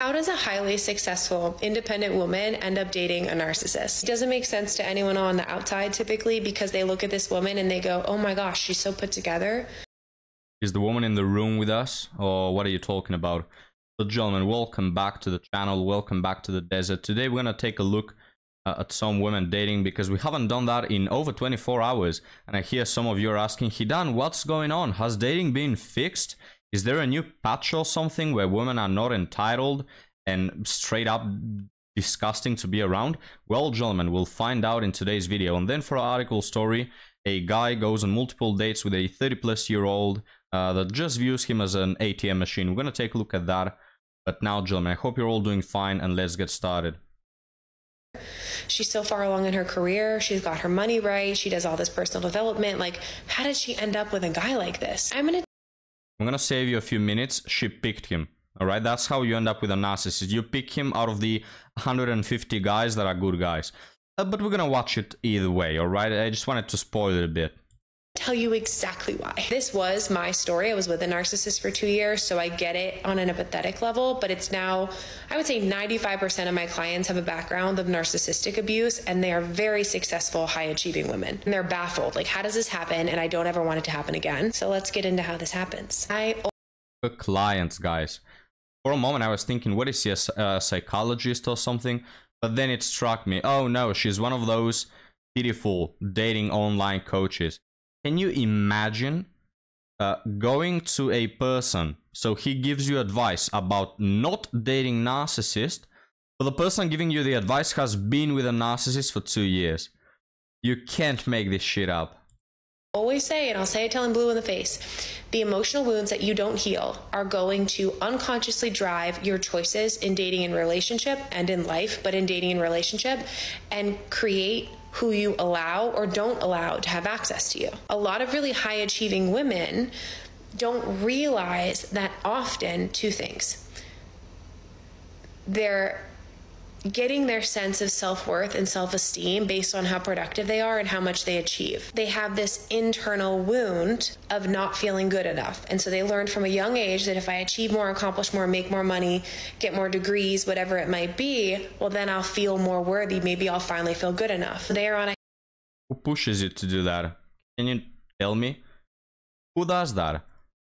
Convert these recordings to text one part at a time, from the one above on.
How does a highly successful, independent woman end up dating a narcissist? It doesn't make sense to anyone on the outside typically, because they look at this woman and they go, oh my gosh, she's so put together. Is the woman in the room with us, or what are you talking about? So gentlemen, welcome back to the channel, welcome back to the desert. Today we're going to take a look at some women dating, because we haven't done that in over 24 hours. And I hear some of you are asking, Hidan, what's going on? Has dating been fixed? Is there a new patch or something where women are not entitled and straight up disgusting to be around? Well, gentlemen, we'll find out in today's video. And then for our article story, a guy goes on multiple dates with a 30-plus-year-old that just views him as an ATM machine. We're going to take a look at that. But now, gentlemen, I hope you're all doing fine, and let's get started. She's so far along in her career. She's got her money right. She does all this personal development. Like, how did she end up with a guy like this? I'm gonna save you a few minutes. She picked him. All right, that's how you end up with a narcissist. You pick him out of the 150 guys that are good guys. But we're gonna watch it either way. All right, I just wanted to spoil it a bit. Tell you exactly why. This was my story. I was with a narcissist for 2 years, so I get it on an empathetic level, but it's now, I would say 95% of my clients have a background of narcissistic abuse, and they are very successful, high-achieving women. And they're baffled, like, how does this happen? And I don't ever want it to happen again. So let's get into how this happens. Clients, guys. For a moment, I was thinking, what is she, a psychologist or something? But then it struck me, oh no, she's one of those pitiful dating online coaches. Can you imagine going to a person, so he gives you advice about not dating narcissist, but the person giving you the advice has been with a narcissist for 2 years. You can't make this shit up. Always say, and I'll say it till I'm blue in the face, the emotional wounds that you don't heal are going to unconsciously drive your choices in dating and relationship, and in life, but in dating and relationship, and create who you allow or don't allow to have access to you. A lot of really high achieving women don't realize that often two things. They're getting their sense of self-worth and self-esteem based on how productive they are and how much they achieve. They have this internal wound of not feeling good enough. And so they learned from a young age that if I achieve more, accomplish more, make more money, get more degrees, whatever it might be, well, then I'll feel more worthy. Maybe I'll finally feel good enough. They are on a... Who pushes you to do that? Can you tell me? Who does that?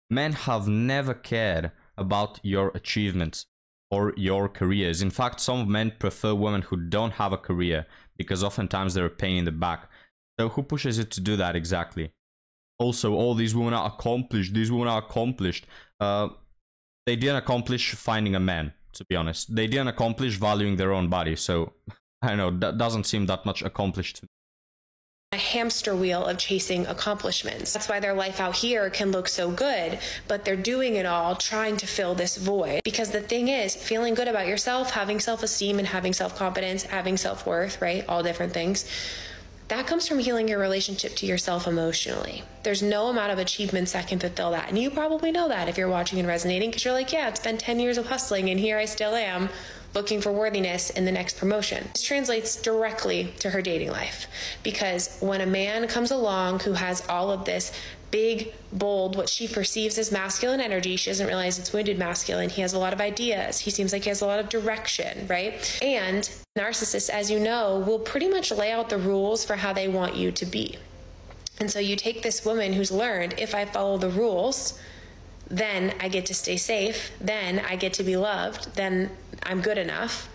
Men have never cared about your achievements or your careers. In fact, some men prefer women who don't have a career, because oftentimes they're a pain in the back. So who pushes you to do that exactly? Also, all these women are accomplished. These women are accomplished. They didn't accomplish finding a man, to be honest. They didn't accomplish valuing their own body. So, I don't know, that doesn't seem that much accomplished to me. A hamster wheel of chasing accomplishments. That's why their life out here can look so good, but they're doing it all trying to fill this void. Because the thing is, feeling good about yourself, having self-esteem and having self-confidence, having self-worth, right? All different things. That comes from healing your relationship to yourself emotionally. There's no amount of achievements that can fulfill that. And you probably know that if you're watching and resonating, because you're like, yeah, it's been 10 years of hustling and here I still am, looking for worthiness in the next promotion. This translates directly to her dating life, because when a man comes along who has all of this big, bold, what she perceives as masculine energy, she doesn't realize it's wounded masculine. He has a lot of ideas. He seems like he has a lot of direction, right? And narcissists, as you know, will pretty much lay out the rules for how they want you to be. And so you take this woman who's learned, if I follow the rules, then I get to stay safe, then I get to be loved, then I'm good enough.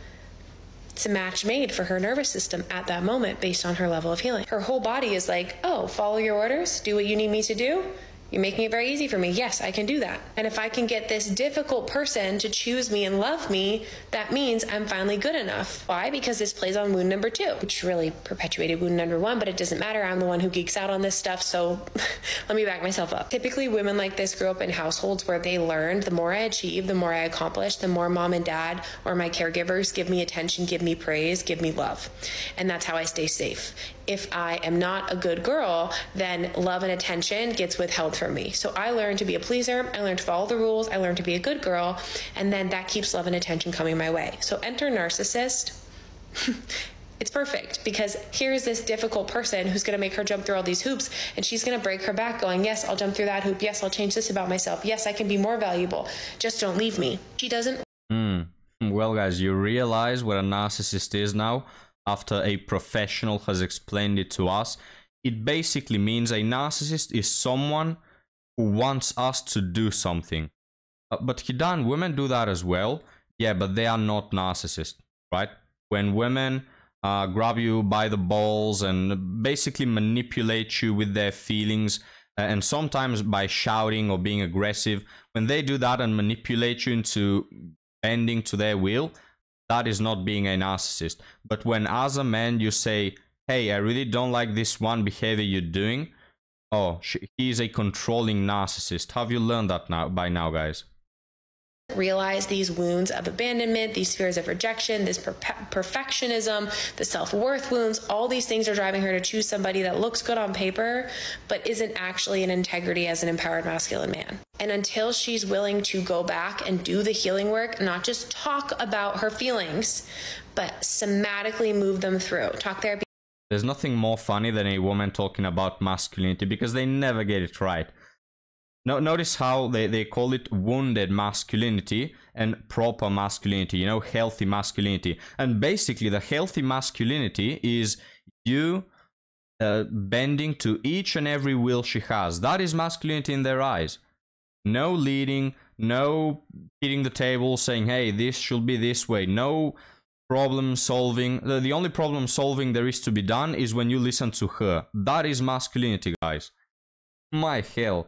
It's a match made for her nervous system at that moment based on her level of healing. Her whole body is like, oh, follow your orders, do what you need me to do. You're making it very easy for me. Yes, I can do that. And if I can get this difficult person to choose me and love me, that means I'm finally good enough. Why? Because this plays on wound number 2, which really perpetuated wound number 1, but it doesn't matter. I'm the one who geeks out on this stuff, so let me back myself up. Typically, women like this grew up in households where they learned the more I achieve, the more I accomplish, the more mom and dad or my caregivers give me attention, give me praise, give me love. And that's how I stay safe. If I am not a good girl, then love and attention gets withheld from me. So I learned to be a pleaser, I learned to follow the rules, I learned to be a good girl, and then that keeps love and attention coming my way. So enter narcissist. It's perfect, because here's this difficult person who's going to make her jump through all these hoops, and she's going to break her back going, yes, I'll jump through that hoop. Yes, I'll change this about myself. Yes, I can be more valuable. Just don't leave me. She doesn't. Well, guys, you realize what a narcissist is now after a professional has explained it to us. It basically means a narcissist is someone who wants us to do something. But Hidan, women do that as well. Yeah, but they are not narcissists, right? When women grab you by the balls and basically manipulate you with their feelings, and sometimes by shouting or being aggressive, when they do that and manipulate you into bending to their will, that is not being a narcissist. But when as a man you say, hey, I really don't like this one behavior you're doing, oh, he is a controlling narcissist. Have you learned that now by now, guys? Realize these wounds of abandonment, these fears of rejection, this perfectionism, the self-worth wounds, all these things are driving her to choose somebody that looks good on paper, but isn't actually in integrity as an empowered masculine man. And until she's willing to go back and do the healing work, not just talk about her feelings, but somatically move them through. Talk therapy. There's nothing more funny than a woman talking about masculinity because they never get it right. Notice how they call it wounded masculinity and proper masculinity, you know, healthy masculinity. And basically the healthy masculinity is you bending to each and every will she has. That is masculinity in their eyes. No leading, no hitting the table saying, hey, this should be this way. No problem solving. The only problem solving there is to be done is when you listen to her. That is masculinity, guys. My hell.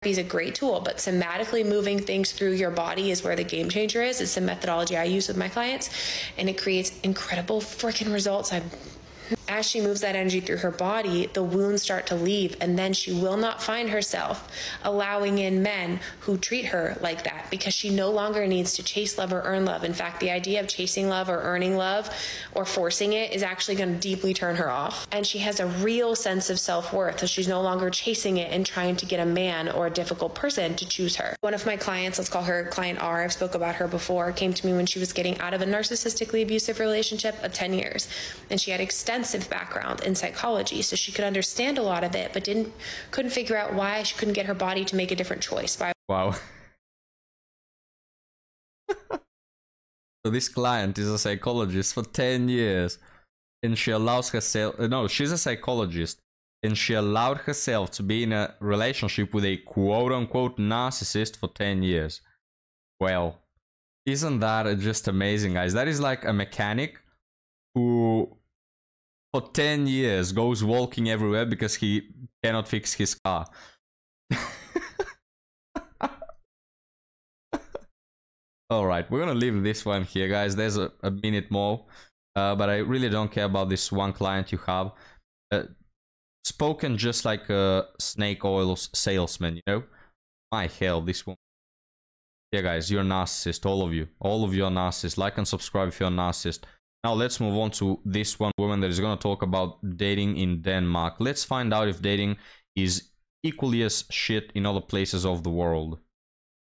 Is a great tool, but somatically moving things through your body is where the game changer is. It's the methodology I use with my clients, and it creates incredible freaking results. As she moves that energy through her body, the wounds start to leave, and then she will not find herself allowing in men who treat her like that, because she no longer needs to chase love or earn love. In fact, the idea of chasing love or earning love or forcing it is actually going to deeply turn her off. And she has a real sense of self-worth, so she's no longer chasing it and trying to get a man or a difficult person to choose her. One of my clients, let's call her client R, I've spoke about her before, came to me when she was getting out of a narcissistically abusive relationship of 10 years. And she had extensive background in psychology, so she could understand a lot of it, but couldn't figure out why she couldn't get her body to make a different choice. Wow. So this client is a psychologist for 10 years, and she allows herself, no, she's a psychologist, and she allowed herself to be in a relationship with a quote-unquote narcissist for 10 years. Well, isn't that just amazing, guys? That is like a mechanic who for 10 years goes walking everywhere because he cannot fix his car. Alright, we're gonna leave this one here, guys. There's a minute more, but I really don't care about this one client you have. Spoken just like a snake oil salesman, you know? My hell, this one. Yeah, guys, you're a narcissist, all of you. All of you are narcissists. Like and subscribe if you're a narcissist. Now let's move on to this one woman that is going to talk about dating in Denmark. Let's find out if dating is equally as shit in other places of the world.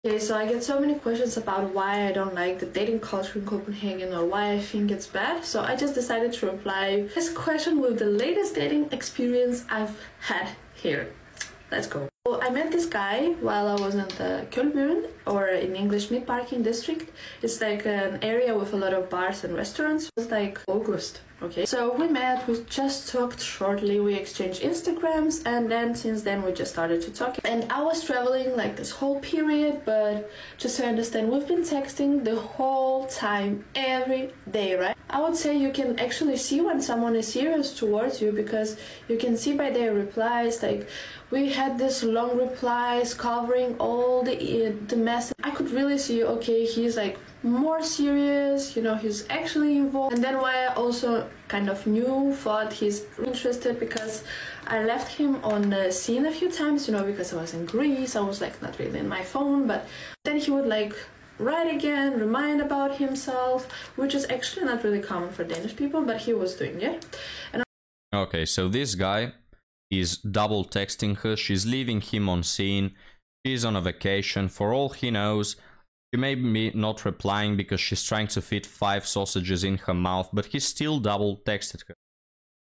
Okay, so I get so many questions about why I don't like the dating culture in Copenhagen or why I think it's bad. So I just decided to reply this question with the latest dating experience I've had here. Let's go. So I met this guy while I was in the Kølbyen, or in English Midtparken district. It's like an area with a lot of bars and restaurants. It was like August. Okay, so we met, we just talked shortly, we exchanged Instagrams, and then since then we just started to talk. And I was traveling like this whole period, but just so you understand, we've been texting the whole time, every day, right? I would say you can actually see when someone is serious towards you, because you can see by their replies, like we had this long replies covering all the mess. I could really see, okay, he's like more serious, you know, he's actually involved. And then why I also kind of thought he's interested, because I left him on the scene a few times, you know, because I was in Greece, I was like not really in my phone, but then he would like write again, remind about himself, which is actually not really common for Danish people, but he was doing it. And okay, so this guy is double texting her, she's leaving him on scene, she's on a vacation, for all he knows. She may be not replying because she's trying to fit 5 sausages in her mouth, but he still double texted her.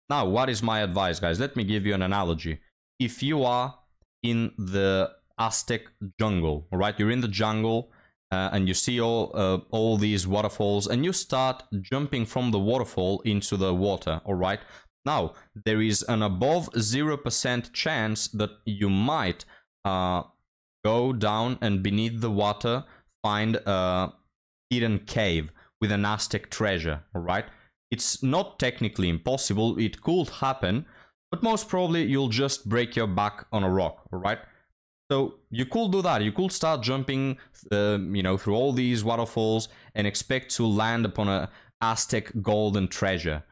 Now, what is my advice, guys? Let me give you an analogy. If you are in the Aztec jungle, alright? You're in the jungle and you see all these waterfalls, and you start jumping from the waterfall into the water, all right? Now, there is an above 0% chance that you might go down and beneath the water find a hidden cave with an Aztec treasure, all right? It's not technically impossible, it could happen, but most probably you'll just break your back on a rock, all right? So you could do that. You could start jumping, through all these waterfalls and expect to land upon a Aztec golden treasure.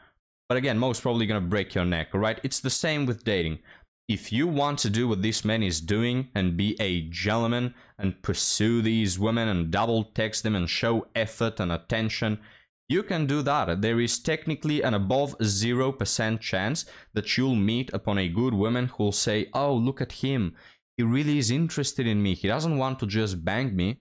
But again, most probably gonna break your neck, all right? It's the same with dating. If you want to do what this man is doing and be a gentleman and pursue these women and double text them and show effort and attention, you can do that. There is technically an above 0% chance that you'll meet upon a good woman who'll say, oh, look at him. He really is interested in me. He doesn't want to just bang me.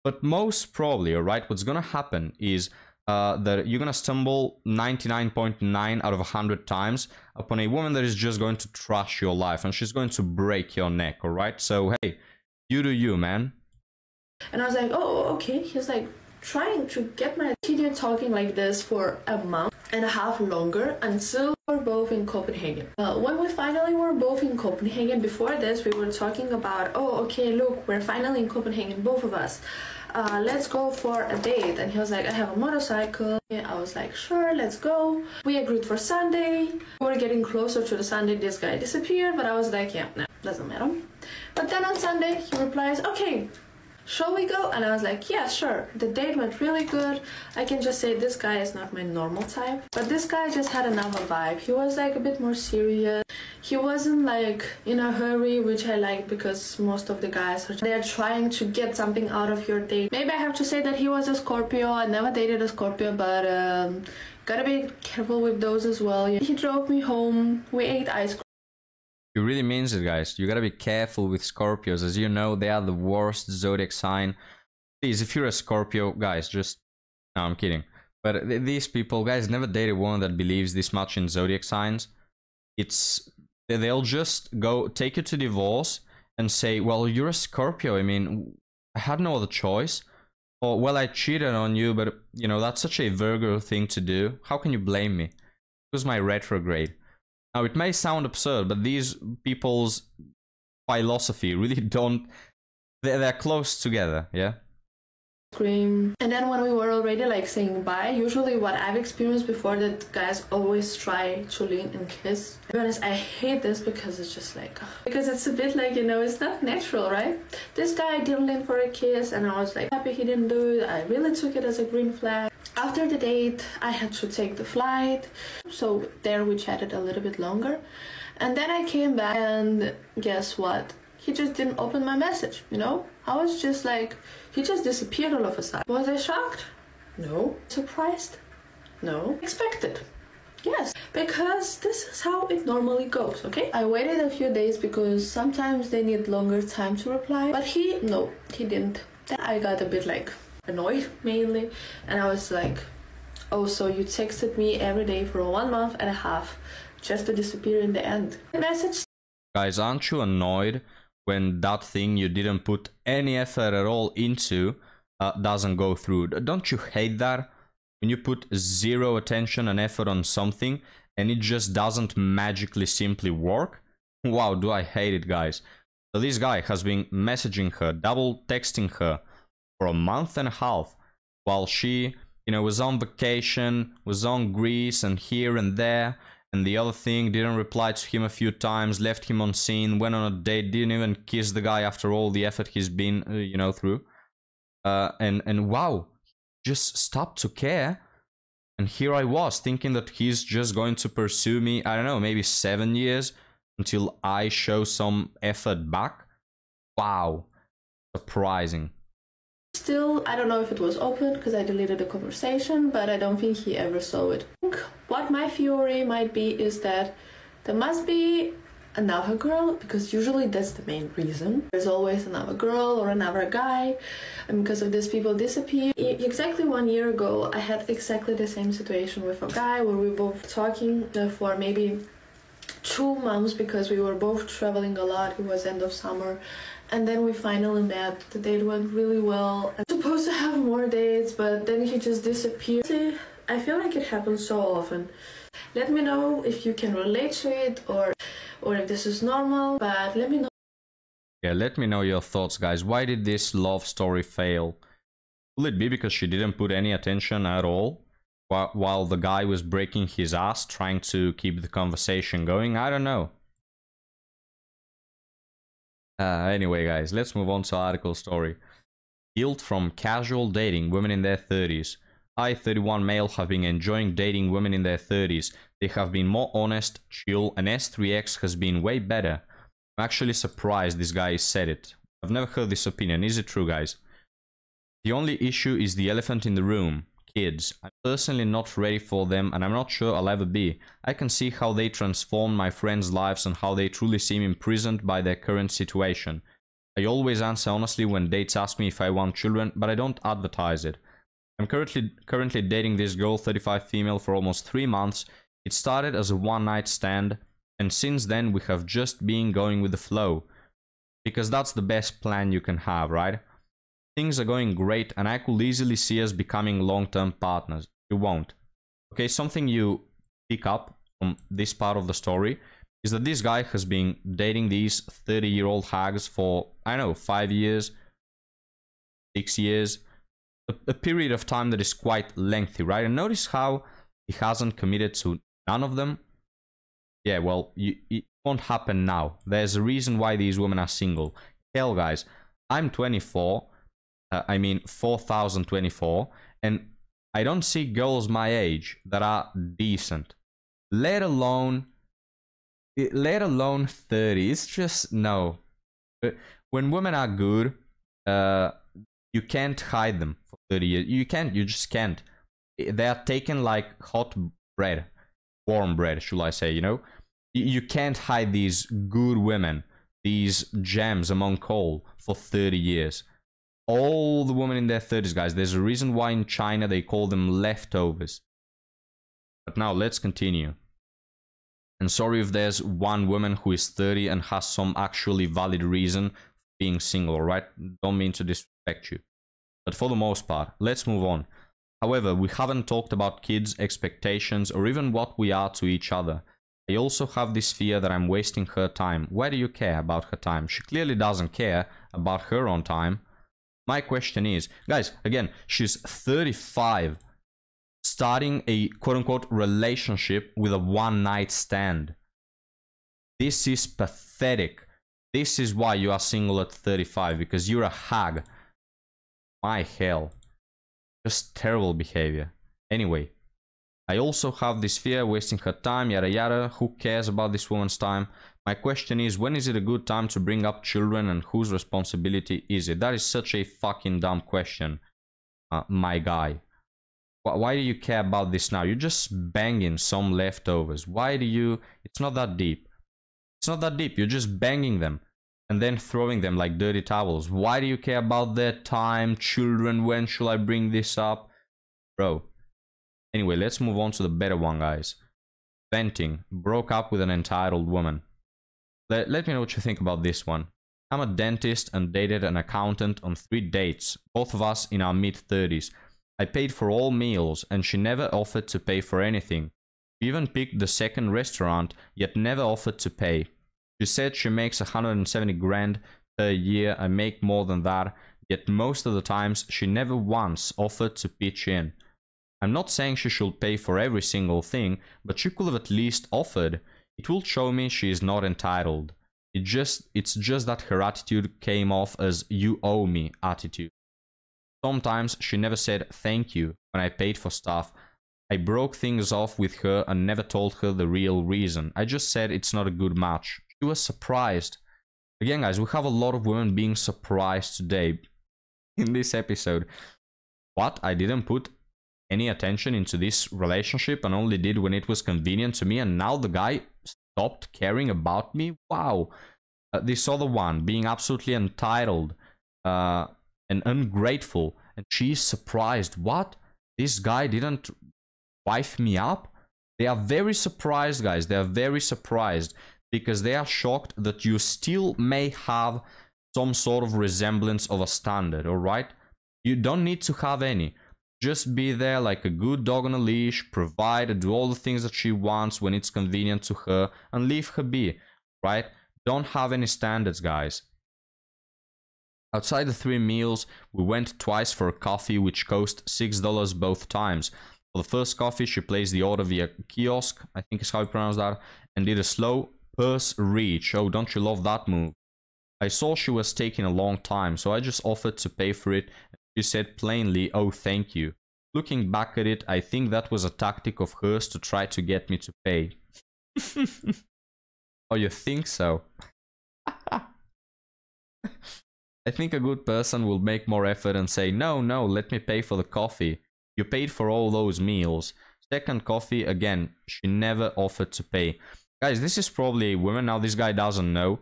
But most probably, all right, what's going to happen is that you're going to stumble 99.9 out of 100 times upon a woman that is just going to trash your life. And she's going to break your neck, all right? So, hey, you do you, man. And I was like, oh, okay. He's like trying to get my attention, talking like this for a month and a half longer until we were both in Copenhagen. When we finally were both in Copenhagen, before this we were talking about, oh, okay, look, we're finally in Copenhagen, both of us. Let's go for a date. And he was like, I have a motorcycle. I was like, sure, let's go. We agreed for Sunday. We were getting closer to the Sunday. This guy disappeared, but I was like, yeah, no, doesn't matter. But then on Sunday he replies, okay, shall we go? And I was like, yeah, sure. The date went really good. I can just say this guy is not my normal type, but this guy just had another vibe. He was like a bit more serious. He wasn't like in a hurry, which I like because most of the guys they're trying to get something out of your date. Maybe I have to say that he was a Scorpio. I never dated a Scorpio, but gotta be careful with those as well. He drove me home. We ate ice cream. He really means it, guys. You gotta be careful with Scorpios. As you know, they are the worst zodiac sign. Please, if you're a Scorpio, guys, just... No, I'm kidding. But these people, guys, never dated one that believes this much in zodiac signs. They'll just go take you to divorce and say, well, you're a Scorpio. I mean, I had no other choice. Or, well, I cheated on you, but, you know, that's such a Virgo thing to do. How can you blame me? It was my retrograde. Now, it may sound absurd, but these people's philosophy really don't... They're close together, yeah? Cream. And then when we were already like saying bye, usually what I've experienced before, that guys always try to lean and kiss. To be honest, I hate this because it's just like... Because it's a bit like, you know, it's not natural, right? This guy didn't lean for a kiss and I was like happy he didn't do it. I really took it as a green flag. After the date, I had to take the flight, so there we chatted a little bit longer. And then I came back and guess what? He just didn't open my message, you know? I was just like, he just disappeared all of a sudden. Was I shocked? No. Surprised? No. Expected? Yes, because this is how it normally goes, okay? I waited a few days because sometimes they need longer time to reply, but he didn't. Then I got a bit like annoyed mainly, and I was like, oh, so you texted me every day for 1.5 months just to disappear in the end. Message. Guys, aren't you annoyed when that thing you didn't put any effort at all into doesn't go through? Don't you hate that? When you put zero attention and effort on something and it just doesn't magically simply work? Wow, do I hate it, guys. So this guy has been messaging her, double texting her for 1.5 months while she, you know, was on vacation, was on Greece and here and there, and the other thing, didn't reply to him a few times, left him on scene, went on a date, didn't even kiss the guy after all the effort he's been, you know, through. And wow, just stopped to care. And here I was thinking that he's just going to pursue me, I don't know, maybe 7 years until I show some effort back. Wow, surprising. Still, I don't know if it was open because I deleted the conversation, but I don't think he ever saw it. What my theory might be is that there must be another girl, because usually that's the main reason. There's always another girl or another guy, and because of this people disappear. Exactly 1 year ago, I had exactly the same situation with a guy where we were both talking for maybe 2 months because we were both traveling a lot. It was end of summer. And then we finally met. The date went really well. And used to have more dates, but then he just disappeared. I feel like it happens so often. Let me know if you can relate to it or if this is normal, but let me know. Yeah, let me know your thoughts, guys. Why did this love story fail? Will it be because she didn't put any attention at all while the guy was breaking his ass trying to keep the conversation going? I don't know. Anyway, guys, let's move on to article story. Guilt from casual dating women in their 30s. I, 31 male, have been enjoying dating women in their 30s. They have been more honest, chill, and S3X has been way better. I'm actually surprised this guy said it. I've never heard this opinion. Is it true, guys? The only issue is the elephant in the room. Kids. I'm personally not ready for them, and I'm not sure I'll ever be. I can see how they transform my friends' lives and how they truly seem imprisoned by their current situation. I always answer honestly when dates ask me if I want children, but I don't advertise it. I'm currently dating this girl, 35 female, for almost 3 months. It started as a one-night stand, and since then we have just been going with the flow. Because that's the best plan you can have, right? Things are going great, and I could easily see us becoming long-term partners. You won't. Okay, something you pick up from this part of the story is that this guy has been dating these 30-year-old hags for, I don't know, 5 years, 6 years, a period of time that is quite lengthy, right? And notice how he hasn't committed to none of them. Yeah, well, it won't happen now. There's a reason why these women are single. Hell, guys, I'm 24. I mean 4024, and I don't see girls my age that are decent, let alone 30. It's just no. When women are good, you can't hide them for 30 years. You just can't. They are taken like hot bread, warm bread, should I say, you know? You can't hide these good women, these gems among coal for 30 years. All the women in their 30s, guys. There's a reason why in China they call them leftovers. But now let's continue. And sorry if there's one woman who is 30 and has some actually valid reason for being single, right? Don't mean to disrespect you. But for the most part, let's move on. However, we haven't talked about kids' expectations or even what we are to each other. I also have this fear that I'm wasting her time. Why do you care about her time? She clearly doesn't care about her own time. My question is, guys, again, she's 35, starting a quote-unquote relationship with a one-night stand. This is pathetic. This is why you are single at 35, because you're a hag. My hell. Just terrible behavior. Anyway, I also have this fear, wasting her time, yada yada. Who cares about this woman's time? My question is, when is it a good time to bring up children and whose responsibility is it? That is such a fucking dumb question, my guy. Why do you care about this now? You're just banging some leftovers. Why do you... It's not that deep. It's not that deep. You're just banging them and then throwing them like dirty towels. Why do you care about their time, children? When should I bring this up? Bro. Anyway, let's move on to the better one, guys. Venting. Broke up with an entitled woman. Let me know what you think about this one. I'm a dentist and dated an accountant on 3 dates, both of us in our mid-30s. I paid for all meals and she never offered to pay for anything. She even picked the second restaurant, yet never offered to pay. She said she makes 170 grand per year. I make more than that, yet most of the times she never once offered to pitch in. I'm not saying she should pay for every single thing, but she could have at least offered. It will show me she is not entitled. It's just that her attitude came off as "you owe me" attitude. Sometimes she never said thank you when I paid for stuff. I broke things off with her and never told her the real reason. I just said it's not a good match. She was surprised. Again, guys, we have a lot of women being surprised today in this episode. What? I didn't put any attention into this relationship and only did when it was convenient to me, and now the guy stopped caring about me? Wow. This other one being absolutely entitled and ungrateful, and she's surprised. What? This guy didn't wife me up? They are very surprised, guys. They are very surprised because they are shocked that you still may have some sort of resemblance of a standard, all right? You don't need to have any. Just be there like a good dog on a leash, provide, do all the things that she wants when it's convenient to her, and leave her be, right? Don't have any standards, guys. Outside the 3 meals, we went twice for a coffee, which cost $6 both times. For the first coffee, she placed the order via kiosk, I think is how you pronounce that, and did a slow purse reach. Oh, don't you love that move? I saw she was taking a long time, so I just offered to pay for it. She said plainly, "Oh, thank you." Looking back at it, I think that was a tactic of hers to try to get me to pay. Oh, you think so? I think a good person will make more effort and say, no, let me pay for the coffee. You paid for all those meals. Second coffee, again, she never offered to pay. Guys, this is probably a woman. Now, this guy doesn't know,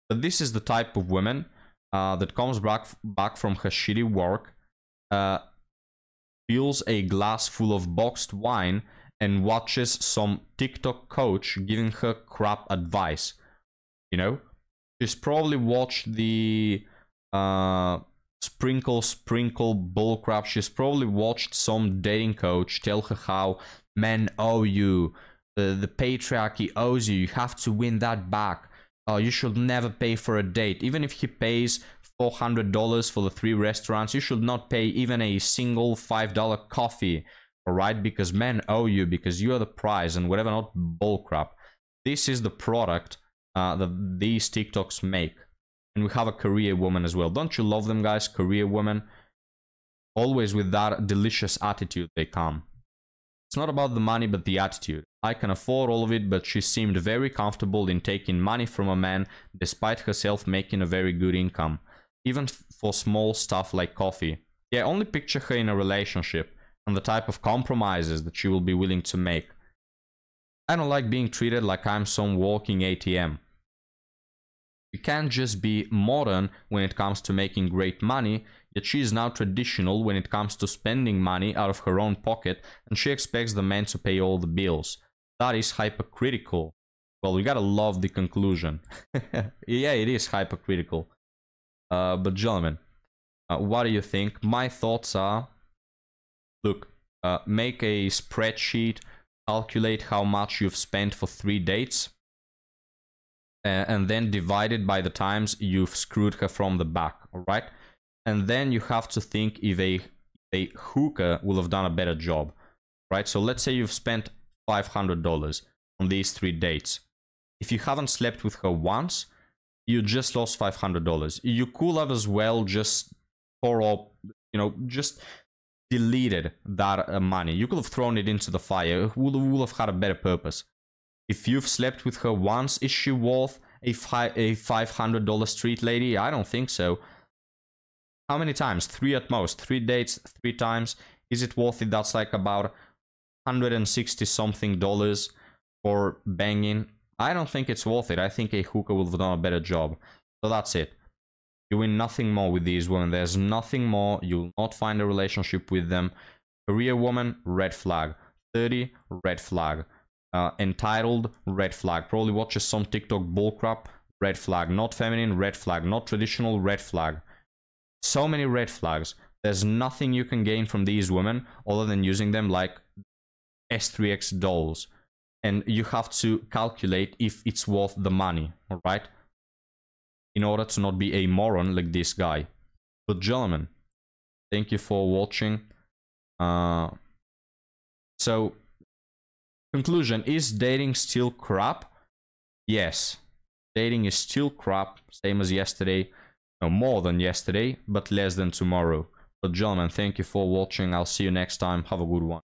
but this is the type of woman that comes back from her shitty work, fills a glass full of boxed wine, and watches some TikTok coach giving her crap advice. You know? She's probably watched the sprinkle bullcrap. She's probably watched some dating coach tell her how men owe you, the patriarchy owes you, you have to win that back. You should never pay for a date. Even if he pays $400 for the 3 restaurants, you should not pay even a single $5 coffee, alright? Because men owe you, because you are the prize and whatever, not bullcrap. This is the product that these TikToks make. And we have a career woman as well. Don't you love them, guys? Career women. Always with that delicious attitude they come. It's not about the money, but the attitude. I can afford all of it, but she seemed very comfortable in taking money from a man, despite herself making a very good income. Even for small stuff like coffee. Yeah, only picture her in a relationship, and the type of compromises that she will be willing to make. I don't like being treated like I'm some walking ATM. You can't just be modern when it comes to making great money, yet she is now traditional when it comes to spending money out of her own pocket, and she expects the man to pay all the bills. That is hypocritical. Well, we gotta love the conclusion. Yeah, it is hypocritical. But gentlemen, what do you think? My thoughts are, look, make a spreadsheet, calculate how much you've spent for 3 dates, and then divide it by the times you've screwed her from the back, alright? And then you have to think if a hooker will have done a better job, right? So let's say you've spent $500 on these 3 dates. If you haven't slept with her once, you just lost $500. You could have as well just just deleted that money. You could have thrown it into the fire. It would have had a better purpose. If you've slept with her once, is she worth a $500 street lady? I don't think so. How many times? 3 at most. 3 dates, 3 times. Is it worth it? That's like about $160 something for banging. I don't think it's worth it. I think a hooker would have done a better job. So that's it. You win nothing more with these women. There's nothing more. You'll not find a relationship with them. Career woman, red flag. 30, red flag. Entitled, red flag. Probably watches some TikTok bullcrap, red flag. Not feminine, red flag. Not traditional, red flag. So many red flags. There's nothing you can gain from these women other than using them like S3X dolls. And you have to calculate if it's worth the money, alright? In order to not be a moron like this guy. But gentlemen, thank you for watching. So, conclusion, is dating still crap? Yes. Dating is still crap, same as yesterday. No, more than yesterday, but less than tomorrow. But gentlemen, thank you for watching. I'll see you next time. Have a good one.